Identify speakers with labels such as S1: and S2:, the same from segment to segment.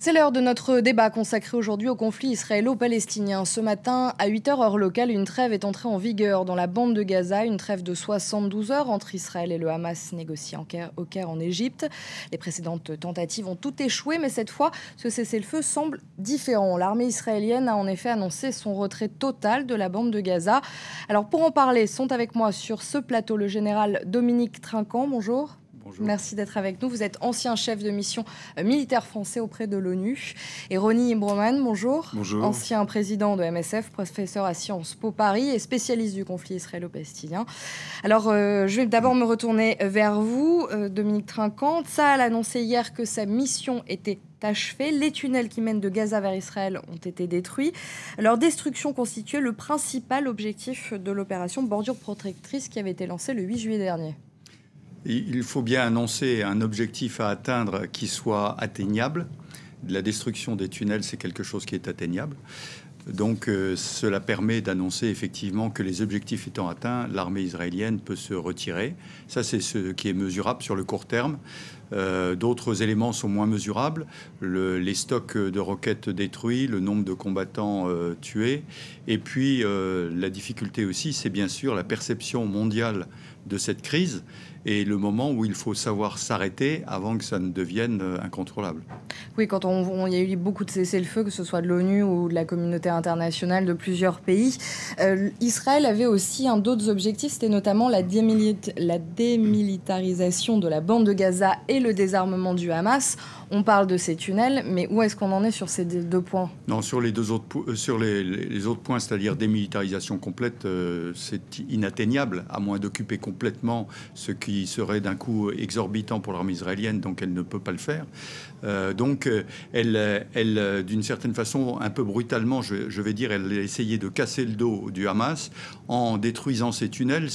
S1: C'est l'heure de notre débat consacré aujourd'hui au conflit israélo-palestinien. Ce matin, à 8 heures heure locale, une trêve est entrée en vigueur dans la bande de Gaza, une trêve de 72 heures entre Israël et le Hamas négociée au Caire en Égypte. Les précédentes tentatives ont toutes échoué, mais cette fois, ce cessez-le-feu semble différent. L'armée israélienne a en effet annoncé son retrait total de la bande de Gaza. Alors pour en parler, sont avec moi sur ce plateau le général Dominique Trinquant. Bonjour.
S2: Bonjour.
S1: Merci d'être avec nous. Vous êtes ancien chef de mission militaire français auprès de l'ONU. Et Roni Broman, bonjour.
S2: Bonjour.
S1: Ancien président de MSF, professeur à Sciences Po Paris et spécialiste du conflit israélo-palestinien. Alors, je vais d'abord me retourner vers vous, Dominique Trinquant. Tsahal a annoncé hier que sa mission était achevée. Les tunnels qui mènent de Gaza vers Israël ont été détruits. Leur destruction constituait le principal objectif de l'opération Bordure protectrice qui avait été lancée le 8 juillet dernier.
S2: Il faut bien annoncer un objectif à atteindre qui soit atteignable. La destruction des tunnels, c'est quelque chose qui est atteignable. Donc cela permet d'annoncer effectivement que les objectifs étant atteints, l'armée israélienne peut se retirer. Ça, c'est ce qui est mesurable sur le court terme. D'autres éléments sont moins mesurables. Les stocks de roquettes détruits, le nombre de combattants tués. Et puis la difficulté aussi, c'est bien sûr la perception mondiale de cette crise et le moment où il faut savoir s'arrêter avant que ça ne devienne incontrôlable.
S1: Oui, quand il y a eu beaucoup de cessez-le-feu, que ce soit de l'ONU ou de la communauté internationale de plusieurs pays, Israël avait aussi d'autres objectifs, c'était notamment la démilitarisation de la bande de Gaza et le désarmement du Hamas. On parle de ces tunnels, mais où est-ce qu'on en est sur ces deux points ?
S2: Non, sur les autres points, c'est-à-dire démilitarisation complète, c'est inatteignable, à moins d'occuper complètement ce qui serait d'un coût exorbitant pour l'armée israélienne, donc elle ne peut pas le faire. Donc elle, d'une certaine façon, un peu brutalement, je vais dire, elle a essayé de casser le dos du Hamas en détruisant ces tunnels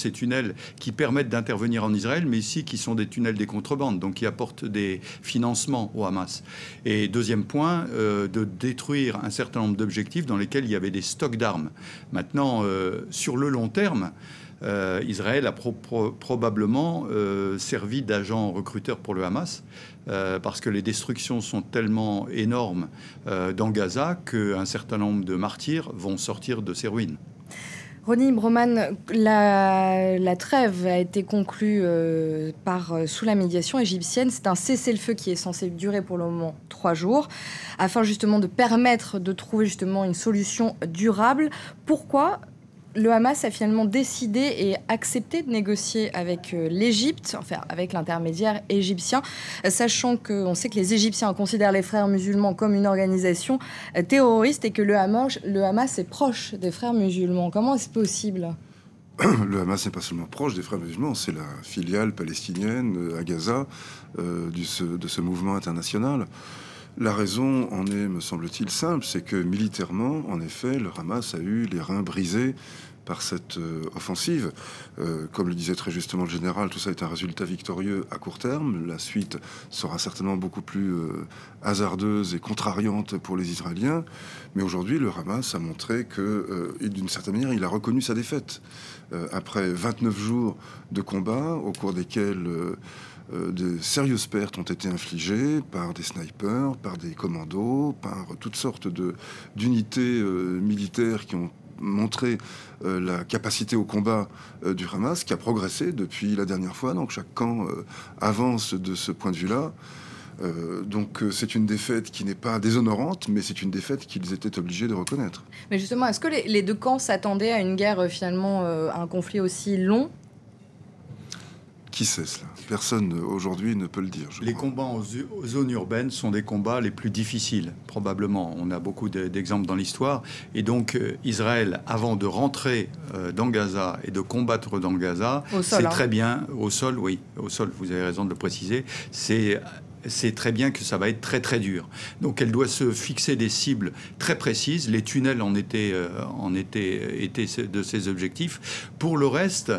S2: qui permettent d'intervenir en Israël, mais ici qui sont des tunnels des contrebandes, donc qui apportent des financements au Hamas. Et deuxième point, de détruire un certain nombre d'objectifs dans lesquels il y avait des stocks d'armes. Maintenant, sur le long terme, Israël a probablement servi d'agent recruteur pour le Hamas parce que les destructions sont tellement énormes dans Gaza qu'un certain nombre de martyrs vont sortir de ces ruines.
S1: Roni Broman, la trêve a été conclue sous la médiation égyptienne. C'est un cessez-le-feu qui est censé durer pour le moment 3 jours, afin justement de permettre de trouver justement une solution durable. Pourquoi le Hamas a finalement décidé et accepté de négocier avec l'Égypte, enfin avec l'intermédiaire égyptien, sachant qu'on sait que les Égyptiens considèrent les frères musulmans comme une organisation terroriste et que le Hamas est proche des frères musulmans. Comment est-ce possible ?
S3: Le Hamas n'est pas seulement proche des frères musulmans, c'est la filiale palestinienne à Gaza de ce mouvement international. La raison en est, me semble-t-il, simple, c'est que militairement, en effet, le Hamas a eu les reins brisés par cette offensive. Comme le disait très justement le général, tout ça est un résultat victorieux à court terme. La suite sera certainement beaucoup plus hasardeuse et contrariante pour les Israéliens. Mais aujourd'hui, le Hamas a montré que, d'une certaine manière, il a reconnu sa défaite. Après 29 jours de combat, au cours desquels de sérieuses pertes ont été infligées par des snipers, par des commandos, par toutes sortes d'unités militaires qui ont montré la capacité au combat du Hamas, qui a progressé depuis la dernière fois. Donc chaque camp avance de ce point de vue-là. Donc c'est une défaite qui n'est pas déshonorante, mais c'est une défaite qu'ils étaient obligés de reconnaître.
S1: Mais justement, est-ce que les deux camps s'attendaient à une guerre, finalement, à un conflit aussi long ?
S3: Qui sait cela ? Personne aujourd'hui ne peut le dire.
S2: Les combats en zone urbaine sont des combats les plus difficiles, probablement. On a beaucoup d'exemples dans l'histoire. Et donc Israël, avant de rentrer dans Gaza et de combattre dans Gaza, c'est très bien, au sol, oui, au sol, vous avez raison de le préciser, c'est très bien que ça va être très très dur. Donc elle doit se fixer des cibles très précises. Les tunnels en étaient de ses objectifs. Pour le reste,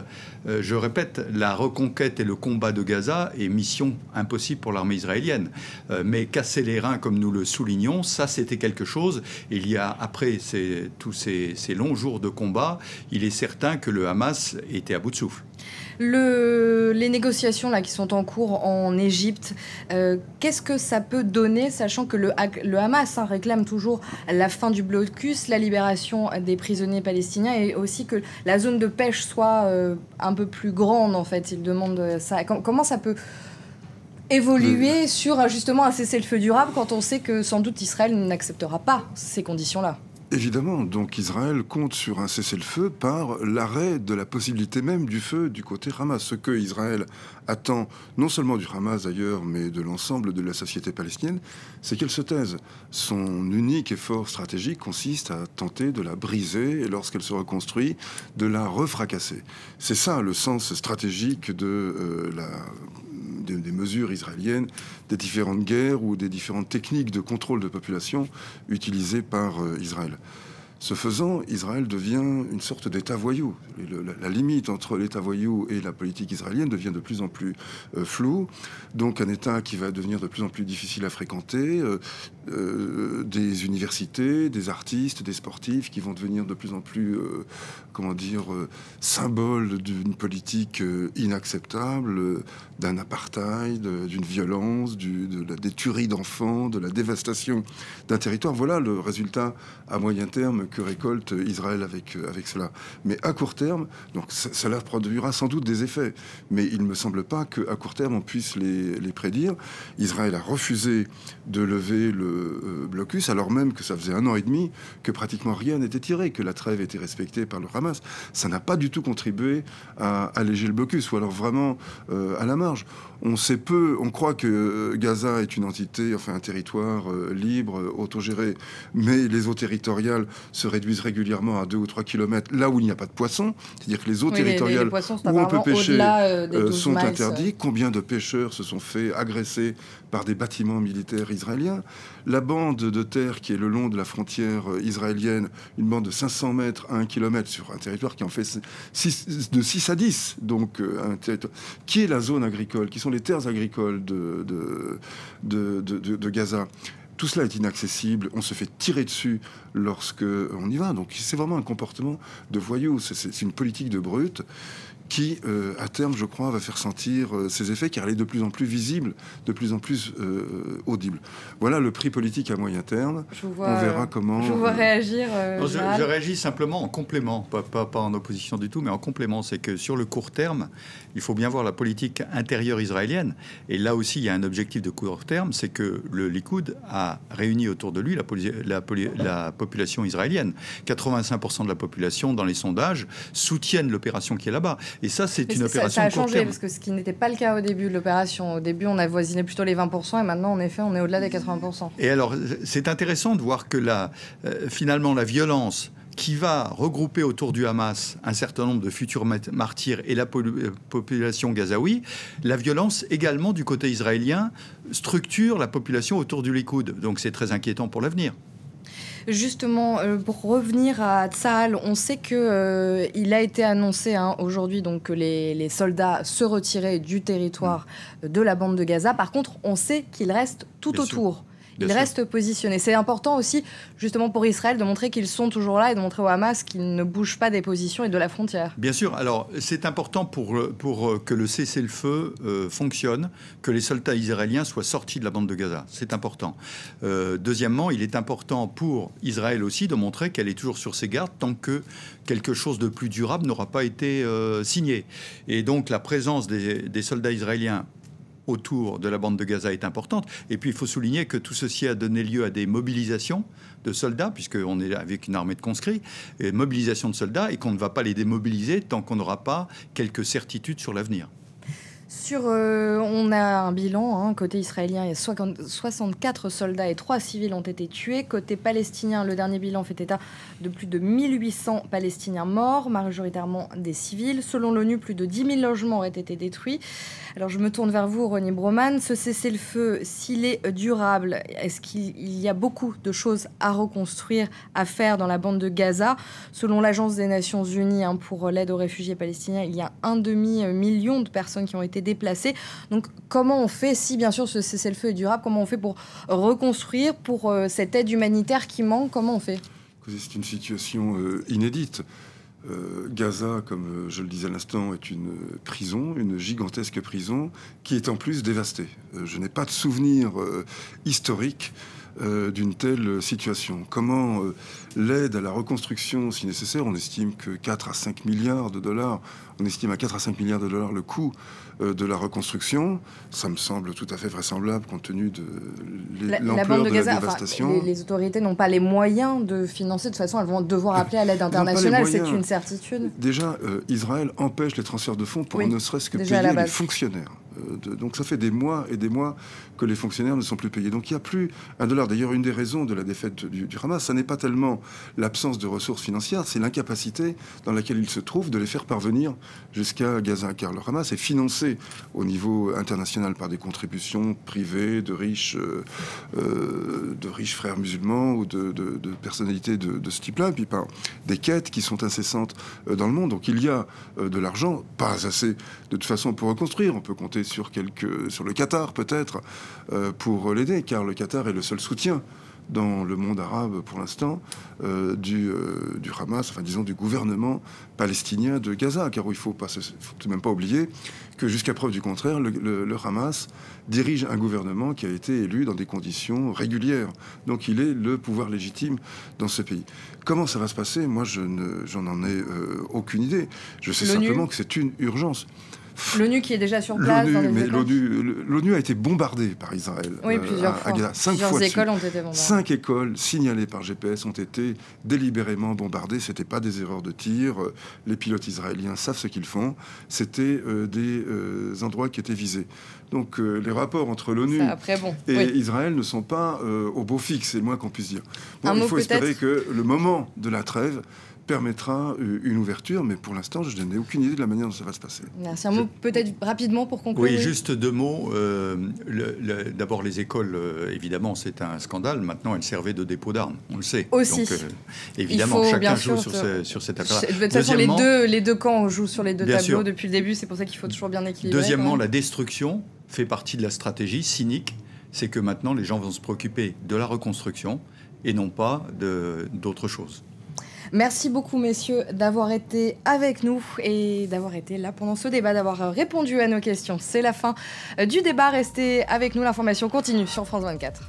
S2: je répète, la reconquête et le combat de Gaza est mission impossible pour l'armée israélienne. Mais casser les reins, comme nous le soulignons, ça c'était quelque chose. Il y a, après tous ces longs jours de combat, il est certain que le Hamas était à bout de souffle.
S1: Les négociations là, qui sont en cours en Égypte, qu'est-ce que ça peut donner, sachant que le Hamas réclame toujours la fin du blocus, la libération des prisonniers palestiniens et aussi que la zone de pêche soit un peu plus grande, en fait. Il demande ça. Comment ça peut évoluer sur justement un cessez-le-feu durable quand on sait que sans doute Israël n'acceptera pas ces conditions-là?
S3: Évidemment, donc Israël compte sur un cessez-le-feu par l'arrêt de la possibilité même du feu du côté Hamas. Ce que Israël attend, non seulement du Hamas d'ailleurs, mais de l'ensemble de la société palestinienne, c'est qu'elle se taise. Son unique effort stratégique consiste à tenter de la briser et lorsqu'elle se reconstruit, de la refracasser. C'est ça le sens stratégique de des mesures israéliennes, des différentes guerres ou des différentes techniques de contrôle de population utilisées par Israël. Ce faisant, Israël devient une sorte d'État voyou. La limite entre l'État voyou et la politique israélienne devient de plus en plus floue. Donc un État qui va devenir de plus en plus difficile à fréquenter, des universités, des artistes, des sportifs qui vont devenir de plus en plus, symboles d'une politique inacceptable, d'un apartheid, d'une violence, des tueries d'enfants, de la dévastation d'un territoire. Voilà le résultat à moyen terme que récolte Israël avec cela. Mais à court terme, donc cela produira sans doute des effets, mais il ne me semble pas qu'à court terme on puisse les prédire. Israël a refusé de lever le blocus, alors même que ça faisait 1 an et demi que pratiquement rien n'était tiré, que la trêve était respectée par le Hamas. Ça n'a pas du tout contribué à alléger le blocus, ou alors vraiment à la marge. On sait peu, on croit que Gaza est une entité, enfin un territoire libre, autogéré, mais les eaux territoriales se réduisent régulièrement à 2 ou 3 kilomètres, là où il n'y a pas de poissons, c'est-à-dire que les eaux territoriales où on peut pêcher sont interdits. Combien de pêcheurs se sont fait agresser par des bâtiments militaires israéliens? La bande de terre qui est le long de la frontière israélienne, une bande de 500 mètres à 1 kilomètre sur un territoire qui en fait de 6 à 10, donc un territoire, qui est la zone agricole, qui sont les terres agricoles de Gaza. Tout cela est inaccessible, on se fait tirer dessus lorsque on y va. Donc c'est vraiment un comportement de voyou, c'est une politique de brute qui, à terme, je crois, va faire sentir ses effets, car elle est de plus en plus visible, de plus en plus audible. Voilà le prix politique à moyen terme. On verra comment...
S1: Je vous vois réagir.
S2: Je réagis simplement en complément, pas en opposition du tout, mais en complément. C'est que sur le court terme, il faut bien voir la politique intérieure israélienne. Et là aussi, il y a un objectif de court terme, c'est que le Likoud a réuni autour de lui la population israélienne. 85% de la population, dans les sondages, soutiennent l'opération qui est là-bas. Et ça, c'est une opération
S1: ça a
S2: court
S1: changé,
S2: terme.
S1: parce que ce qui n'était pas le cas au début de l'opération. Au début, on avoisinait plutôt les 20%, et maintenant, en effet, on est au-delà des 80%.
S2: Et alors, c'est intéressant de voir que finalement, la violence qui va regrouper autour du Hamas un certain nombre de futurs martyrs et la population gazaoui, la violence également du côté israélien structure la population autour du Likoud. Donc c'est très inquiétant pour l'avenir.
S1: Justement, pour revenir à Tsahal, on sait qu'il a été annoncé aujourd'hui donc, que les soldats se retiraient du territoire de la bande de Gaza. Par contre, on sait qu'ils restent tout
S2: Bien
S1: autour.
S2: Sûr.
S1: Ils restent positionnés. C'est important aussi, justement, pour Israël de montrer qu'ils sont toujours là et de montrer au Hamas qu'ils ne bougent pas des positions et de la frontière.
S2: Bien sûr. Alors, c'est important pour que le cessez-le-feu fonctionne, que les soldats israéliens soient sortis de la bande de Gaza. C'est important. Deuxièmement, il est important pour Israël aussi de montrer qu'elle est toujours sur ses gardes tant que quelque chose de plus durable n'aura pas été signé. Et donc, la présence des soldats israéliens autour de la bande de Gaza est importante. Et puis, il faut souligner que tout ceci a donné lieu à des mobilisations de soldats, puisqu'on est avec une armée de conscrits, et mobilisation de soldats, et qu'on ne va pas les démobiliser tant qu'on n'aura pas quelques certitudes sur l'avenir.
S1: On a un bilan, côté israélien, il y a 64 soldats et 3 civils ont été tués. Côté palestinien, le dernier bilan fait état de plus de 1800 Palestiniens morts, majoritairement des civils. Selon l'ONU, plus de 10 000 logements auraient été détruits. Alors je me tourne vers vous, Ronnie Broman. Ce cessez-le-feu, s'il est durable, est-ce qu'il y a beaucoup de choses à reconstruire, à faire dans la bande de Gaza? Selon l'Agence des Nations Unies pour l'aide aux réfugiés palestiniens, il y a 1,5 million de personnes qui ont été déplacées. Donc comment on fait, si bien sûr ce cessez-le-feu est durable, comment on fait pour reconstruire, pour cette aide humanitaire qui manque? Comment on fait?
S3: C'est une situation inédite. Gaza, comme je le disais à l'instant, est une prison, une gigantesque prison, qui est en plus dévastée. Je n'ai pas de souvenir historique d'une telle situation. Comment l'aide à la reconstruction, si nécessaire, on estime que 4 à 5 milliards de dollars, on estime à 4 à 5 milliards de dollars le coût de la reconstruction. Ça me semble tout à fait vraisemblable compte tenu de l'ampleur de la dévastation.
S1: Les autorités n'ont pas les moyens de financer. De toute façon, elles vont devoir appeler à l'aide internationale, c'est une certitude.
S3: Déjà, Israël empêche les transferts de fonds pour ne serait-ce que payer les fonctionnaires. Donc ça fait des mois et des mois que les fonctionnaires ne sont plus payés. Donc il n'y a plus un dollar. D'ailleurs, une des raisons de la défaite du Hamas, ça n'est pas tellement l'absence de ressources financières, c'est l'incapacité dans laquelle il se trouve de les faire parvenir jusqu'à Gaza. Car le Hamas est financé au niveau international par des contributions privées de riches frères musulmans ou de personnalités de ce type-là, puis par des quêtes qui sont incessantes dans le monde. Donc il y a de l'argent, pas assez de toute façon pour reconstruire. On peut compter sur le Qatar peut-être pour l'aider, car le Qatar est le seul soutien dans le monde arabe pour l'instant du Hamas, enfin disons du gouvernement palestinien de Gaza, car il faut tout de même pas oublier que jusqu'à preuve du contraire, le Hamas dirige un gouvernement qui a été élu dans des conditions régulières. Donc il est le pouvoir légitime dans ce pays. Comment ça va se passer? Moi, j'en ai aucune idée. Je sais simplement que c'est une urgence.
S1: L'ONU qui est déjà sur place dans les écoles.
S3: L'ONU a été bombardée par Israël.
S1: Oui, plusieurs fois. Plusieurs écoles ont été bombardées.
S3: 5 écoles signalées par GPS ont été délibérément bombardées. C'était pas des erreurs de tir. Les pilotes israéliens savent ce qu'ils font. C'était des endroits qui étaient visés. Donc les rapports entre l'ONU et Israël ne sont pas au beau fixe, c'est le moins qu'on puisse dire. Bon, il faut espérer que le moment de la trêve permettra une ouverture, mais pour l'instant, je n'ai aucune idée de la manière dont ça va se passer.
S1: Merci. Un mot peut-être rapidement pour conclure.
S2: Oui, juste 2 mots. D'abord, les écoles, évidemment, c'est un scandale. Maintenant, elles servaient de dépôt d'armes, on le sait.
S1: Aussi.
S2: Donc, évidemment, chacun joue sur cette affaire.
S1: De toute façon, les deux camps jouent sur les deux tableaux depuis le début. C'est pour ça qu'il faut toujours bien équilibrer.
S2: Deuxièmement, la destruction fait partie de la stratégie cynique. C'est que maintenant, les gens vont se préoccuper de la reconstruction et non pas d'autre chose.
S1: Merci beaucoup, messieurs, d'avoir été avec nous et d'avoir été là pendant ce débat, d'avoir répondu à nos questions. C'est la fin du débat. Restez avec nous, l'information continue sur France 24.